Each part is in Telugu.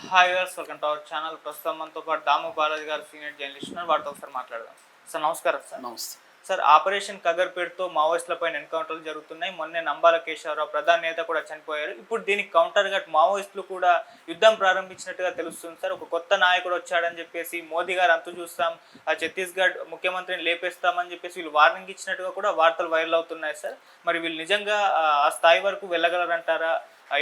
Hi viewers, welcome to our channel. ప్రస్తుతం మనతో పాటు దాము బాలాజీ గారు సీనియర్ జర్నలిస్ట్ ఉన్నారు. వారితో ఒకసారి మాట్లాడదాం. సార్ నమస్కారం. సార్ నమస్తే. సార్ ఆపరేషన్ కగర్ పేరుతో మావోయిస్టులపైన ఎన్కౌంటర్లు జరుగుతున్నాయి. మొన్నే నంబాల కేశవరావు ప్రధాన నేత కూడా చనిపోయారు. ఇప్పుడు దీనికి కౌంటర్గా మావోయిస్టులు కూడా యుద్ధం ప్రారంభించినట్టుగా తెలుస్తుంది. సార్ ఒక కొత్త నాయకుడు వచ్చాడని చెప్పేసి మోదీ గారు అంతు చూస్తాం, ఛత్తీస్గఢ్ ముఖ్యమంత్రిని లేపేస్తామని చెప్పేసి వీళ్ళు వార్నింగ్ ఇచ్చినట్టుగా కూడా వార్తలు వైరల్ అవుతున్నాయి. సార్ మరి వీళ్ళు నిజంగా ఆ స్థాయి వరకు వెళ్ళగలరంటారా?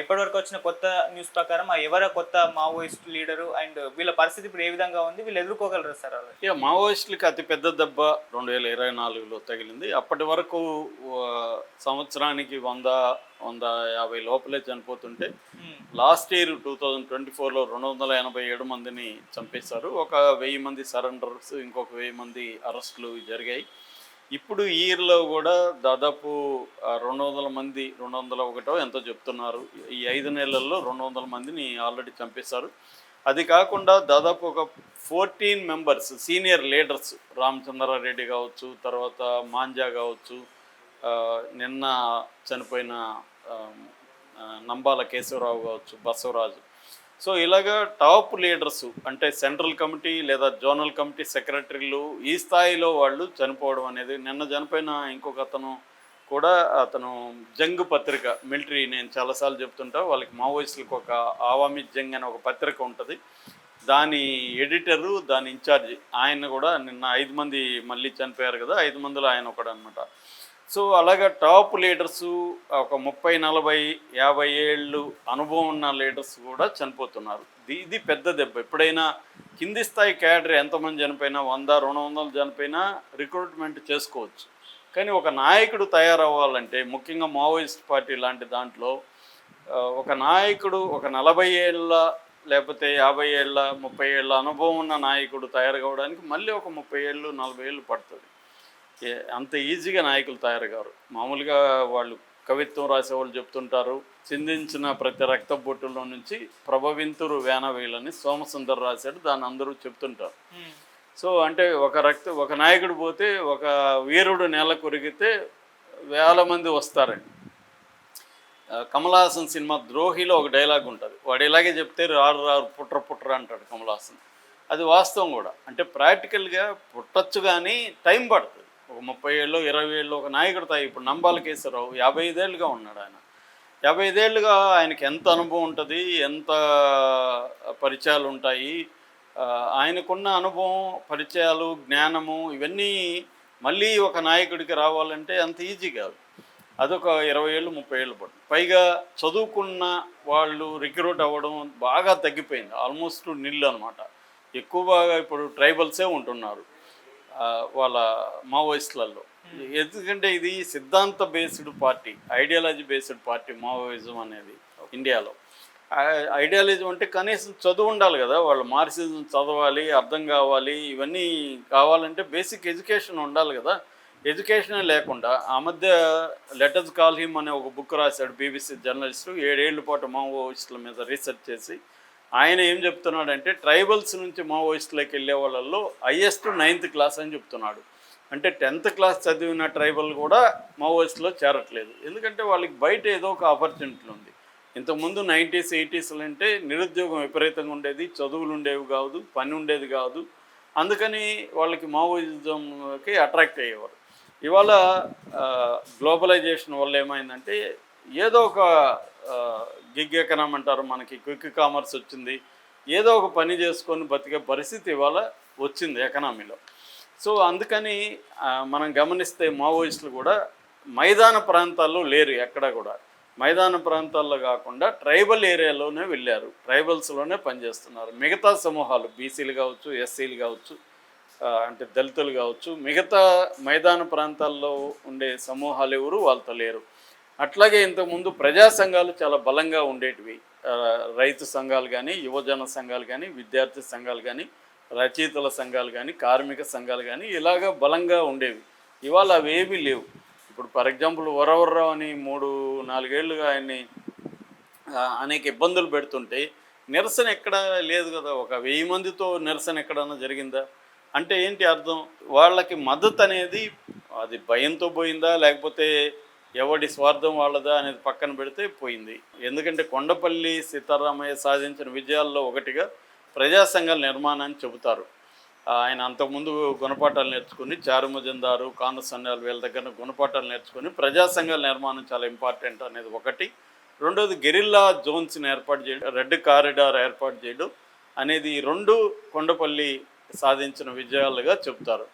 ఇప్పటివరకు వచ్చిన కొత్త న్యూస్ ప్రకారం ఎవరో కొత్త మావోయిస్ట్ లీడరు అండ్ వీళ్ళ పరిస్థితి ఇప్పుడు ఏ విధంగా ఉంది, వీళ్ళు ఎదుర్కోగలరు సార్? ఇక మావోయిస్టులకి అతి పెద్ద దెబ్బ 2024లో తగిలింది. అప్పటి వరకు సంవత్సరానికి 100-150 లోపలే చనిపోతుంటే లాస్ట్ ఇయర్ 2024లో 287 మందిని చంపేశారు. ఒక 1000 మంది సరెండర్స్, ఇంకొక 1000 మంది అరెస్టులు జరిగాయి. ఇప్పుడు ఈ ఇయర్లో కూడా దాదాపు 200 మంది, 201 ఎంతో చెప్తున్నారు. ఈ 5 నెలల్లో 200 మందిని ఆల్రెడీ చంపేశారు. అది కాకుండా దాదాపు ఒక 14 మెంబర్స్ సీనియర్ లీడర్స్, రామచంద్రారెడ్డి కావచ్చు, తర్వాత మాంజా కావచ్చు, నిన్న చనిపోయిన నంబాల కేశవరావు కావచ్చు, బసవరాజు. సో ఇలాగా టాప్ లీడర్స్ అంటే సెంట్రల్ కమిటీ లేదా జోనల్ కమిటీ సెక్రటరీలు ఈ స్థాయిలో వాళ్ళు చనిపోవడం అనేది, నిన్న చనిపోయిన ఇంకొక అతను కూడా, అతను జంగ్ పత్రిక మిలిటరీ, నేను చాలాసార్లు చెప్తుంటా, వాళ్ళకి మావోయిస్టులకు ఒక ఆవామీ జంగ్ అనే ఒక పత్రిక ఉంటుంది, దాని ఎడిటరు, దాని ఇన్ఛార్జి ఆయన కూడా నిన్న 5 మంది మళ్ళీ చనిపోయారు కదా, 5 మందిలో ఆయన ఒకడు అనమాట. సో అలాగా టాప్ లీడర్సు, ఒక 30-40-50 ఏళ్ళు అనుభవం ఉన్న లీడర్స్ కూడా చనిపోతున్నారు. ఇది పెద్ద దెబ్బ. ఎప్పుడైనా కింది స్థాయి క్యాడర్ ఎంతమంది చనిపోయినా, 100-200 చనిపోయినా రిక్రూట్మెంట్ చేసుకోవచ్చు. కానీ ఒక నాయకుడు తయారవ్వాలంటే, ముఖ్యంగా మావోయిస్ట్ పార్టీ లాంటి దాంట్లో ఒక నాయకుడు, ఒక 40 ఏళ్ళ లేకపోతే 50 ఏళ్ళ 30 ఏళ్ళ అనుభవం ఉన్న నాయకుడు తయారు కావడానికి మళ్ళీ ఒక 30 ఏళ్ళు 40 ఏళ్ళు పడుతుంది. అంత ఈజీగా నాయకులు తయారు కారు. మామూలుగా వాళ్ళు కవిత్వం రాసేవాళ్ళు చెప్తుంటారు, చిందించిన ప్రతి రక్త బొట్టులో నుంచి ప్రభవింతురు వేనవేలని సోమసుందర్ రాశాడు, దాన్ని అందరూ చెప్తుంటారు. సో అంటే ఒక నాయకుడు పోతే, ఒక వీరుడు నేల కొరిగితే వేల మంది వస్తారండి. కమల్ హాసన్ సినిమా ద్రోహిలో ఒక డైలాగ్ ఉంటుంది, వాడు ఇలాగే చెప్తే రారు రారు పుట్ర పుట్ర అంటాడు కమల్ హాసన్. అది వాస్తవం కూడా. అంటే ప్రాక్టికల్గా పుట్టచ్చు, కానీ టైం పడుతుంది. ఒక 30 ఏళ్ళు 20 ఏళ్ళు ఒక నాయకుడు తాయి. ఇప్పుడు నంబాల కేశవరావు 55 ఏళ్ళుగా ఉన్నాడు. ఆయన 55 ఏళ్ళుగా ఆయనకి ఎంత అనుభవం ఉంటుంది, ఎంత పరిచయాలు ఉంటాయి. ఆయనకున్న అనుభవం, పరిచయాలు, జ్ఞానము, ఇవన్నీ మళ్ళీ ఒక నాయకుడికి రావాలంటే అంత ఈజీ కాదు. అదొక 20 ఏళ్ళు 30 ఏళ్ళు పడుతుంది. పైగా చదువుకున్న వాళ్ళు రిక్రూట్ అవ్వడం బాగా తగ్గిపోయింది, ఆల్మోస్ట్ నిల్ అనమాట. ఎక్కువగా ఇప్పుడు ట్రైబల్సే ఉంటున్నారు వాళ్ళ మావోయిస్టులలో. ఎందుకంటే ఇది సిద్ధాంత based party, ideology based party Maoism అనేది ఇండియాలో. ఐడియాలజీ అంటే కనీసం చదువు ఉండాలి కదా, వాళ్ళు మార్క్సిజం చదవాలి, అర్థం కావాలి, ఇవన్నీ కావాలంటే బేసిక్ ఎడ్యుకేషన్ ఉండాలి కదా. ఎడ్యుకేషనే లేకుండా ఆ మధ్య లెట్ అస్ కాల్ హిమ్ అనే ఒక బుక్ రాశాడు బీబీసీ జర్నలిస్టు, 7 ఏళ్ల పాటు మావోయిస్టుల మీద రీసెర్చ్ చేసి. ఆయన ఏం చెప్తున్నాడంటే, ట్రైబల్స్ నుంచి మావోయిస్టులకు వెళ్ళే వాళ్ళల్లో హైయెస్ట్ 9th క్లాస్ అని చెప్తున్నాడు. అంటే 10th క్లాస్ చదివిన ట్రైబల్ కూడా మావోయిస్టులో చేరట్లేదు. ఎందుకంటే వాళ్ళకి బయట ఏదో ఒక ఆపర్చునిటీ ఉంది. ఇంతకుముందు 90s 80s అంటే నిరుద్యోగం విపరీతంగా ఉండేది, చదువులు ఉండేవి కాదు, పని ఉండేది కాదు. అందుకని వాళ్ళకి మావోయిజంకి అట్రాక్ట్ అయ్యేవారు. ఇవాళ గ్లోబలైజేషన్ వల్ల ఏమైందంటే, ఏదో ఒక గిగ్ ఎకనామీ అంటారు, మనకి క్విక్ కామర్స్ వచ్చింది, ఏదో ఒక పని చేసుకొని బతికే పరిస్థితి ఇవాళ వచ్చింది ఎకనామీలో. సో అందుకని మనం గమనిస్తే మావోయిస్టులు కూడా మైదాన ప్రాంతాల్లో లేరు, ఎక్కడా కూడా మైదాన ప్రాంతాల్లో కాకుండా ట్రైబల్ ఏరియాలోనే వెళ్ళారు, ట్రైబల్స్లోనే పనిచేస్తున్నారు. మిగతా సమూహాలు, బీసీలు కావచ్చు, ఎస్సీలు కావచ్చు, అంటే దళితులు కావచ్చు, మిగతా మైదాన ప్రాంతాల్లో ఉండే సమూహాలు ఎవరు వాళ్ళతో లేరు. అట్లాగే ఇంతకుముందు ప్రజా సంఘాలు చాలా బలంగా ఉండేటివి. రైతు సంఘాలు కానీ, యువజన సంఘాలు కానీ, విద్యార్థి సంఘాలు కానీ, రచయితల సంఘాలు కానీ, కార్మిక సంఘాలు కానీ, ఇలాగా బలంగా ఉండేవి. ఇవాళ అవి ఏమీ లేవు. ఇప్పుడు ఫర్ ఎగ్జాంపుల్ వరవర్రావు అని 3-4 ఏళ్ళుగా ఆయన్ని అనేక ఇబ్బందులు పెడుతుంటే నిరసన ఎక్కడ లేదు కదా. ఒక 1000 మందితో నిరసన ఎక్కడన్నా జరిగిందా? అంటే ఏంటి అర్థం? వాళ్ళకి మద్దతు అనేది అది భయంతో పోయిందా, లేకపోతే ఎవడి స్వార్థం వాళ్ళదా అనేది పక్కన పెడితే పోయింది. ఎందుకంటే కొండపల్లి సీతారామయ్య సాధించిన విజయాల్లో ఒకటిగా ప్రజా సంఘాల నిర్మాణాన్ని చెబుతారు. ఆయన అంతకుముందు గుణపాఠాలు నేర్చుకుని చారుమజందారు, కాందసన్యాలు వీళ్ళ దగ్గర గుణపాఠాలు నేర్చుకుని ప్రజా సంఘాల నిర్మాణం చాలా ఇంపార్టెంట్ అనేది ఒకటి. రెండోది గెరిల్లా జోన్స్ని ఏర్పాటు చేయడం, రెడ్ కారిడార్ ఏర్పాటు చేయడం అనేది ఈ రెండు కొండపల్లి సాధించిన విజయాలుగా చెప్తారు.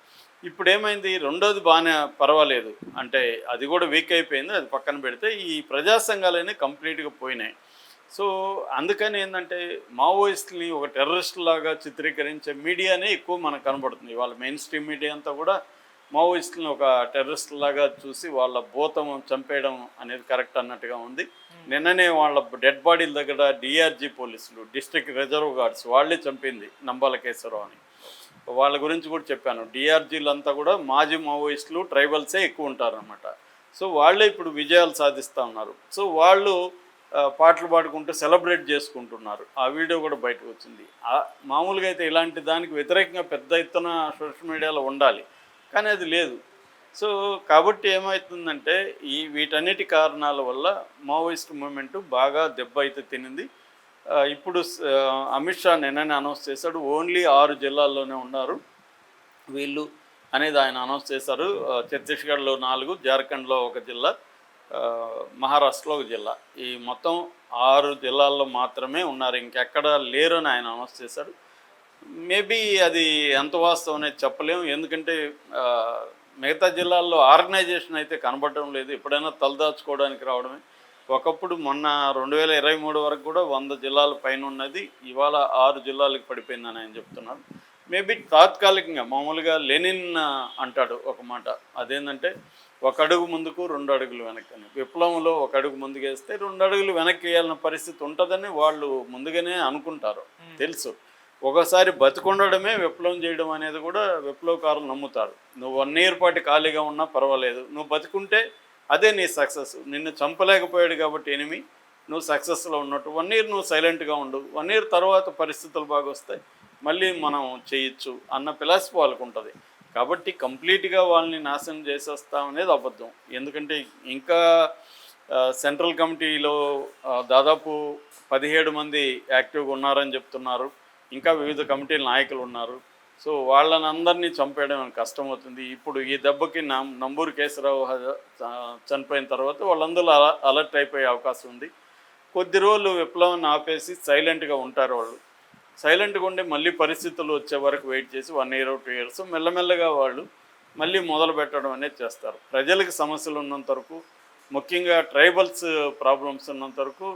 ఇప్పుడు ఏమైంది, రెండోది బాగానే పర్వాలేదు అంటే అది కూడా వీక్ అయిపోయింది, అది పక్కన పెడితే ఈ ప్రజా సంఘాలన్నీ కంప్లీట్గా పోయినాయి. సో అందుకని ఏంటంటే మావోయిస్టుని ఒక టెర్రరిస్ట్ లాగా చిత్రీకరించే మీడియానే ఎక్కువ మనకు కనబడుతుంది. వాళ్ళ మెయిన్ స్ట్రీమ్ మీడియా అంతా కూడా మావోయిస్టులను ఒక టెర్రరిస్ట్ లాగా చూసి వాళ్ళ భూతం చంపేయడం అనేది కరెక్ట్ అన్నట్టుగా ఉంది. నిన్ననే వాళ్ళ డెడ్ బాడీల దగ్గర డిఆర్జీ పోలీసులు, డిస్ట్రిక్ట్ రిజర్వ్ గార్డ్స్ వాళ్ళే చంపింది నంబాల కేశవరావు అని. వాళ్ళ గురించి కూడా చెప్పాను. డిఆర్జీలు అంతా కూడా మాజీ మావోయిస్టులు, ట్రైబల్సే ఎక్కువ ఉంటారనమాట. సో వాళ్ళే ఇప్పుడు విజయాలు సాధిస్తూ ఉన్నారు. సో వాళ్ళు పాటలు పాడుకుంటూ సెలబ్రేట్ చేసుకుంటున్నారు. ఆ వీడియో కూడా బయటకు వచ్చింది. మామూలుగా అయితే ఇలాంటి దానికి వ్యతిరేకంగా పెద్ద ఎత్తున సోషల్ మీడియాలో ఉండాలి, కానీ అది లేదు. సో కాబట్టి ఏమవుతుందంటే వీటన్నిటి కారణాల వల్ల మావోయిస్ట్ మూమెంట్ బాగా దెబ్బ అయితే తినింది. ఇప్పుడు అమిత్ షా నిన్ననే అనౌన్స్ చేశాడు, ఓన్లీ 6 జిల్లాల్లోనే ఉన్నారు వీళ్ళు అనేది ఆయన అనౌన్స్ చేశారు. ఛత్తీస్గఢ్లో 4, జార్ఖండ్లో 1 జిల్లా, మహారాష్ట్రలో 1 జిల్లా, ఈ మొత్తం 6 జిల్లాల్లో మాత్రమే ఉన్నారు, ఇంకెక్కడ లేరు అని ఆయన అనౌన్స్ చేశాడు. మేబీ అది ఎంత వాస్తవం అనేది చెప్పలేము, ఎందుకంటే మిగతా జిల్లాల్లో ఆర్గనైజేషన్ అయితే కనబడటం లేదు. ఎప్పుడైనా తలదాచుకోవడానికి రావడమే. ఒకప్పుడు మొన్న 2023 వరకు కూడా 100 జిల్లాల పైన ఉన్నది, ఇవాళ 6 జిల్లాలకు పడిపోయిందని ఆయన చెప్తున్నారు. మేబీ తాత్కాలికంగా, మామూలుగా లెనిన్ అంటాడు ఒక మాట, అదేంటంటే 1 అడుగు ముందుకు 2 అడుగులు వెనక్కి అని. విప్లవంలో 1 అడుగు ముందుకు వేస్తే 2 అడుగులు వెనక్కి వేయాలన్న పరిస్థితి ఉంటుందని వాళ్ళు ముందుగానే అనుకుంటారు, తెలుసు. ఒకసారి బతికొండడమే విప్లవం చేయడం అనేది కూడా విప్లవకారులు నమ్ముతారు. నువ్వు 1 ఇయర్ పాటు ఖాళీగా ఉన్నా పర్వాలేదు, నువ్వు బతికుంటే అదే నీ సక్సెస్. నిన్ను చంపలేకపోయాడు కాబట్టి ఎనిమి, నువ్వు సక్సెస్లో ఉన్నట్టు. 1 ఇయర్ నువ్వు సైలెంట్గా ఉండు, 1 ఇయర్ తర్వాత పరిస్థితులు బాగొస్తాయి, మళ్ళీ మనం చేయొచ్చు అన్న ఫిలాసఫీ వాళ్ళకు ఉంటుంది. కాబట్టి కంప్లీట్గా వాళ్ళని నాశనం చేసేస్తాం అనేది అబద్ధం. ఎందుకంటే ఇంకా సెంట్రల్ కమిటీలో దాదాపు 17 మంది యాక్టివ్గా ఉన్నారని చెప్తున్నారు. ఇంకా వివిధ కమిటీల నాయకులు ఉన్నారు. సో వాళ్ళని అందరినీ చంపేయడం కష్టమవుతుంది. ఇప్పుడు ఈ దెబ్బకి నంబూరు కేశవరావు చనిపోయిన తర్వాత వాళ్ళందరూ అలర్ట్ అయిపోయే అవకాశం ఉంది. కొద్ది రోజులు విప్లవాన్ని ఆపేసి సైలెంట్గా ఉంటారు వాళ్ళు. సైలెంట్గా ఉండి మళ్ళీ పరిస్థితులు వచ్చే వరకు వెయిట్ చేసి 1 ఇయర్ 2 ఇయర్స్ మెల్లమెల్లగా వాళ్ళు మళ్ళీ మొదలు పెట్టడం అనేది చేస్తారు. ప్రజలకు సమస్యలు ఉన్నంత వరకు, ముఖ్యంగా ట్రైబల్స్ ప్రాబ్లమ్స్ ఉన్నంత వరకు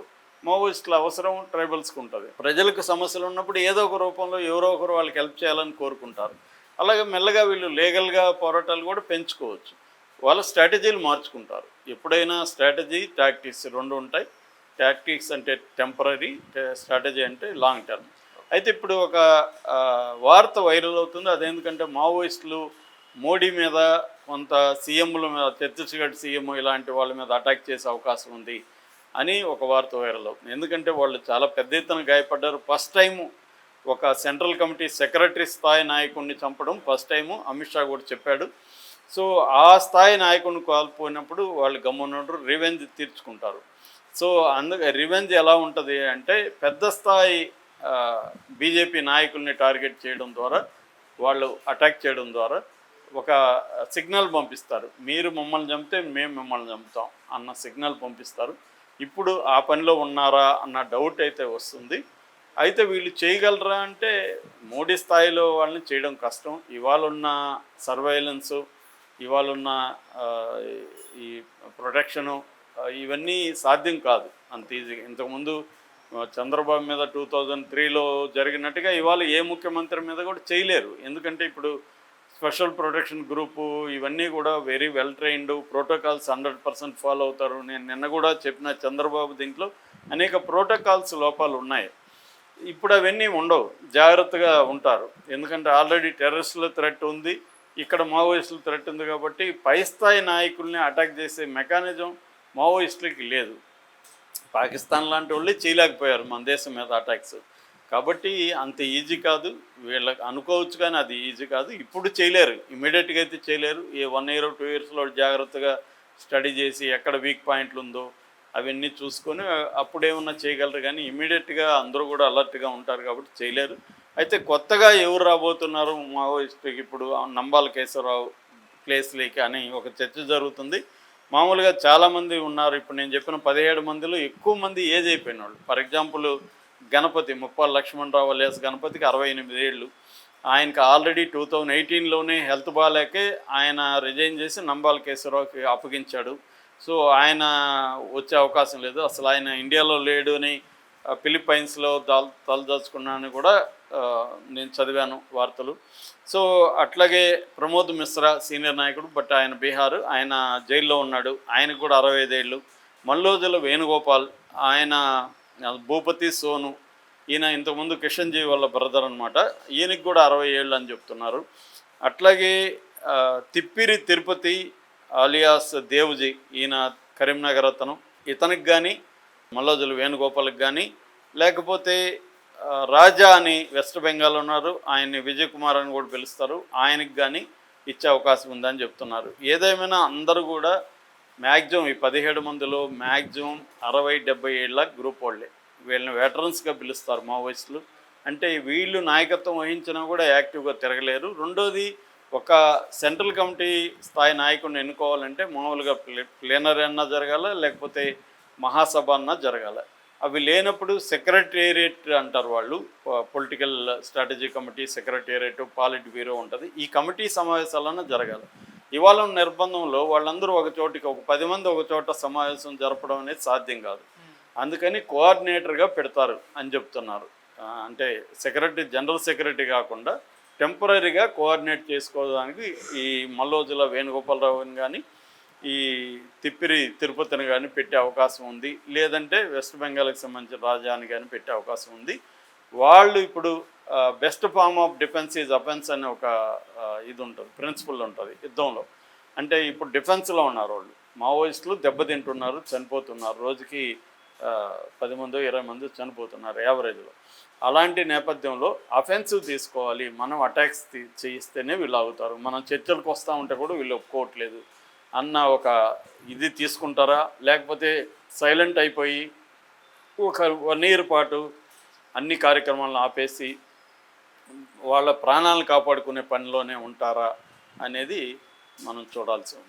మావోయిస్టుల అవసరం ట్రైబల్స్కి ఉంటుంది. ప్రజలకు సమస్యలు ఉన్నప్పుడు ఏదో ఒక రూపంలో ఎవరో ఒకరు వాళ్ళకి హెల్ప్ చేయాలని కోరుకుంటారు. అలాగే మెల్లగా వీళ్ళు లీగల్గా పోరాటాలు కూడా పెంచుకోవచ్చు. వాళ్ళ స్ట్రాటజీలు మార్చుకుంటారు. ఎప్పుడైనా స్ట్రాటజీ, టాక్టిక్స్ 2 ఉంటాయి. టాక్టిక్స్ అంటే టెంపరీ, స్ట్రాటజీ అంటే లాంగ్ టర్మ్. అయితే ఇప్పుడు ఒక వార్త వైరల్ అవుతుంది. అదేందుకంటే మావోయిస్టులు మోడీ మీద, కొంత సీఎంల మీద, ఛత్తీస్గఢ్ సీఎం ఇలాంటి వాళ్ళ మీద అటాక్ చేసే అవకాశం ఉంది అని ఒక వార్త వైరల్ అవుతుంది. ఎందుకంటే వాళ్ళు చాలా పెద్ద ఎత్తున గాయపడ్డారు. ఫస్ట్ టైము ఒక సెంట్రల్ కమిటీ సెక్రటరీ స్థాయి నాయకుడిని చంపడం ఫస్ట్ టైము, అమిత్ షా కూడా చెప్పాడు. సో ఆ స్థాయి నాయకుడిని కోల్పోయినప్పుడు వాళ్ళు గమ్మునుంటారు, రివెంజ్ తీర్చుకుంటారు. సో అందుకే రివెంజ్ ఎలా ఉంటుంది అంటే పెద్ద స్థాయి బీజేపీ నాయకుల్ని టార్గెట్ చేయడం ద్వారా, వాళ్ళు అటాక్ చేయడం ద్వారా ఒక సిగ్నల్ పంపిస్తారు. మీరు మమ్మల్ని చంపితే మేము మిమ్మల్ని చంపుతాం అన్న సిగ్నల్ పంపిస్తారు. ఇప్పుడు ఆ పనిలో ఉన్నారా అన్న డౌట్ అయితే వస్తుంది. అయితే వీళ్ళు చేయగలరా అంటే మోడీ స్థాయిలో వాళ్ళని చేయడం కష్టం. ఇవాళ ఉన్న సర్వైలెన్సు, ఇవాళ ఉన్న ఈ ప్రొటెక్షను, ఇవన్నీ సాధ్యం కాదు అంత ఈజీగా. ఇంతకుముందు చంద్రబాబు మీద 2003లో జరిగినట్టుగా ఇవాళ ఏ ముఖ్యమంత్రి మీద కూడా చేయలేరు. ఎందుకంటే ఇప్పుడు స్పెషల్ ప్రొటెక్షన్ గ్రూపు ఇవన్నీ కూడా very well trained, protocols 100% follow అవుతారు. నేను నిన్న కూడా చెప్పిన, చంద్రబాబు దీంట్లో అనేక ప్రోటోకాల్స్ లోపాలు ఉన్నాయి. ఇప్పుడు అవన్నీ ఉండవు, జాగ్రత్తగా ఉంటారు. ఎందుకంటే ఆల్రెడీ టెర్రరిస్టుల థ్రెట్ ఉంది, ఇక్కడ మావోయిస్టుల థ్రెట్ ఉంది. కాబట్టి పై స్థాయి నాయకుల్ని అటాక్ చేసే మెకానిజం మావోయిస్టులకి లేదు. పాకిస్తాన్ లాంటి వాళ్ళే చేయలేకపోయారు మన దేశం మీద అటాక్స్. కాబట్టి అంత ఈజీ కాదు. వీళ్ళకి అనుకోవచ్చు కానీ అది ఈజీ కాదు. ఇప్పుడు చేయలేరు, ఇమీడియట్గా అయితే చేయలేరు. ఏ 1 ఇయర్ 2 ఇయర్స్లో జాగ్రత్తగా స్టడీ చేసి ఎక్కడ వీక్ పాయింట్లు ఉందో అవన్నీ చూసుకొని అప్పుడేమన్నా చేయగలరు, కానీ ఇమీడియట్గా అందరూ కూడా అలర్ట్గా ఉంటారు కాబట్టి చేయలేరు. అయితే కొత్తగా ఎవరు రాబోతున్నారు మావోయిస్టుకి ఇప్పుడు నంబాల కేశవరావు ప్లేస్లోకి అని ఒక చర్చ జరుగుతుంది. మామూలుగా చాలామంది ఉన్నారు. ఇప్పుడు నేను చెప్పిన 17 మందిలో ఎక్కువ మంది ఏజ్ అయిపోయిన వాళ్ళు. For example Ganapathi Muppala Lakshmanarao alias గణపతికి 68 ఏళ్ళు. ఆయనకి ఆల్రెడీ 2018లోనే హెల్త్ బాగాలేకే ఆయన రిజైన్ చేసి నంబాల కేశవరావుకి అప్పగించాడు. సో ఆయన వచ్చే అవకాశం లేదు, అసలు ఆయన ఇండియాలో లేడు అని ఫిలిప్పైన్స్లో తలదాచుకున్నానని కూడా నేను చదివాను వార్తలు. సో అట్లాగే ప్రమోద్ మిశ్రా సీనియర్ నాయకుడు, బట్ ఆయన బీహార్, ఆయన జైల్లో ఉన్నాడు, ఆయనకు కూడా 65 ఏళ్ళు. మల్లోజుల వేణుగోపాల్, ఆయన భూపతి సోను, ఈయన ఇంతకుముందు కిషన్ జీ వాళ్ళ బ్రదర్ అనమాట, ఈయనకి కూడా 60 ఏళ్ళు అని చెప్తున్నారు. అట్లాగే తిప్పిరి తిరుపతి అలియాస్ దేవుజీ, ఈయన కరీంనగర్ అతను, ఇతనికి కానీ మల్లోజుల వేణుగోపాల్కి కానీ, లేకపోతే రాజా అని వెస్ట్ బెంగాల్ ఉన్నారు, ఆయన్ని విజయ్ కుమార్ అని కూడా పిలుస్తారు, ఆయనకి కానీ ఇచ్చే అవకాశం ఉందని చెప్తున్నారు. ఏదేమైనా అందరూ కూడా మ్యాక్సిమం ఈ 17 మందిలో మ్యాక్సిమం 60-70 ఏళ్ళ గ్రూప్ వాళ్ళే. వీళ్ళని వెటరన్స్గా పిలుస్తారు మావోయిస్టులు. అంటే వీళ్ళు నాయకత్వం వహించినా కూడా యాక్టివ్గా తిరగలేరు. రెండోది, ఒక సెంట్రల్ కమిటీ స్థాయి నాయకుడిని ఎన్నుకోవాలంటే మామూలుగా ప్లేనరీ అన్నా జరగాల, లేకపోతే మహాసభ అన్నా జరగాల. అవి లేనప్పుడు సెక్రటేరియట్ అంటారు వాళ్ళు, political strategy committee, secretariat, polit bureau ఉంటుంది. ఈ కమిటీ సమావేశాలన్నా జరగాలి. ఇవాళ నిర్బంధంలో వాళ్ళందరూ ఒక చోటికి, ఒక 10 మంది ఒక చోట సమావేశం జరపడం అనేది సాధ్యం కాదు. అందుకని కోఆర్డినేటర్గా పెడతారు అని చెప్తున్నారు. అంటే జనరల్ సెక్రటరీ కాకుండా టెంపరీగా కోఆర్డినేట్ చేసుకోవడానికి ఈ మల్లోజుల వేణుగోపాలరావుని కానీ ఈ తిప్పిరి తిరుపతిని కానీ పెట్టే అవకాశం ఉంది. లేదంటే వెస్ట్ బెంగాల్కి సంబంధించిన రాజాని కానీ పెట్టే అవకాశం ఉంది. వాళ్ళు ఇప్పుడు best form of defence is offence అనే ఒక ఇది ఉంటుంది, ప్రిన్సిపల్ ఉంటుంది యుద్ధంలో. అంటే ఇప్పుడు డిఫెన్స్లో ఉన్నారు వాళ్ళు, మావోయిస్టులు దెబ్బతింటున్నారు, చనిపోతున్నారు, రోజుకి 10 మంది 20 మంది చనిపోతున్నారు యావరేజ్లో. అలాంటి నేపథ్యంలో అఫెన్సివ్ తీసుకోవాలి, మనం అటాక్స్ చేయిస్తేనే వీళ్ళు ఆగుతారు, మనం చర్చలకు వస్తూ ఉంటే కూడా వీళ్ళు ఒప్పుకోవట్లేదు అన్న ఒక ఇది తీసుకుంటారా, లేకపోతే సైలెంట్ అయిపోయి ఒక 1 year పాటు అన్ని కార్యక్రమాలను ఆపేసి వాళ్ళ ప్రాణాలను కాపాడుకునే పనిలోనే ఉంటారా అనేది మనం చూడాల్సి ఉంది.